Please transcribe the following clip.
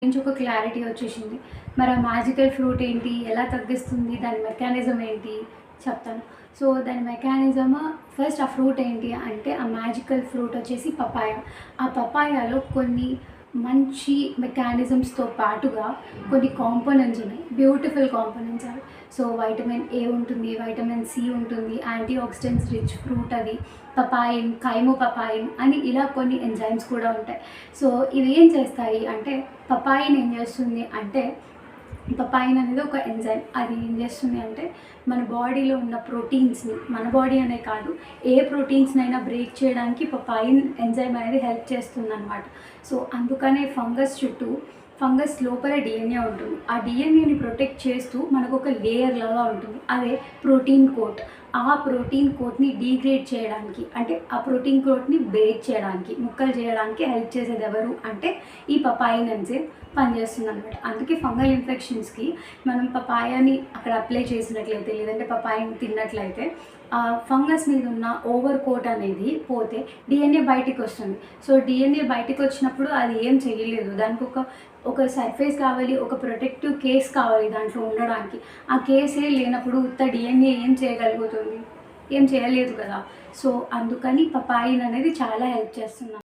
నుంచి ఒక క్లారిటీ వచ్చేసింది. మరి ఆ మ్యాజికల్ ఫ్రూట్ ఏంటి? ఎలా తగ్గిస్తుంది? దాని మెకానిజం ఏంటి? చెప్తాను. సో, దాని మెకానిజం ఫస్ట్ ఆ ఫ్రూట్ ఏంటి అంటే, ఆ మ్యాజికల్ ఫ్రూట్ వచ్చేసి పపాయ. ఆ పపాయాలో కొన్ని మంచి మెకానిజమ్స్‌తో పాటుగా కొన్ని కాంపోనెంట్స్ ఉన్నాయి. బ్యూటిఫుల్ కాంపోనెంట్స్ అవి. సో, వైటమిన్ ఏ ఉంటుంది, వైటమిన్ సి ఉంటుంది, యాంటీ ఆక్సిడెంట్స్ రిచ్ ఫ్రూట్ అది. పపాయిన్, కైమోపపాయిన్ అని ఇలా కొన్ని ఎంజైమ్స్ కూడా ఉంటాయి. సో, ఇవి ఏం చేస్తాయి అంటే, పపాయిన్ ఏం చేస్తుంది అంటే, పపాయిన్ అనేది ఒక ఎంజైమ్. అది ఏం చేస్తుంది అంటే, మన బాడీలో ఉన్న ప్రోటీన్స్‌ని, మన బాడీ అనే కాదు, ఏ ప్రోటీన్స్‌నైనా బ్రేక్ చేయడానికి పపాయిన్ ఎంజైమ్ అనేది హెల్ప్ చేస్తుందనమాట. సో, అందుకనే ఫంగస్ లోపల డీఎన్ఏ ఉంటుంది. ఆ డీఎన్ఏని ప్రొటెక్ట్ చేస్తూ మనకొక లేయర్ లాగా ఉంటుంది. అదే ప్రోటీన్ కోట్. ఆ ప్రోటీన్ కోట్‌ని డీగ్రేడ్ చేయడానికి, అంటే ఆ ప్రోటీన్ కోట్‌ని బ్రేక్ చేయడానికి, ముక్కలు చేయడానికి హెల్ప్ చేసేది ఎవరు అంటే, ఈ పపాయిన్ ఎంజైమ్ పనిచేస్తుందనమాట. అందుకే ఫంగల్ ఇన్ఫెక్షన్స్‌కి మనం పపాయాని అక్కడ అప్లై చేసినట్లయితే, లేదంటే పపాయాని తిన్నట్లయితే, ఫంగస్ మీద ఉన్న ఓవర్ కోట్ అనేది పోతే డిఎన్ఏ బయటికి వస్తుంది. సో, డిఎన్ఏ బయటికి వచ్చినప్పుడు అది ఏం చేయలేదు. దానికి ఒక సర్ఫేస్ కావాలి, ఒక ప్రొటెక్టివ్ కేస్ కావాలి దాంట్లో ఉండడానికి. ఆ కేసే లేనప్పుడు ఉత్త డిఎన్ఏ ఏం చేయగలుగుతుంది? ఏం చేయలేదు కదా! సో, అందుకని పపాయిన్ అనేది చాలా హెల్ప్ చేస్తుంది.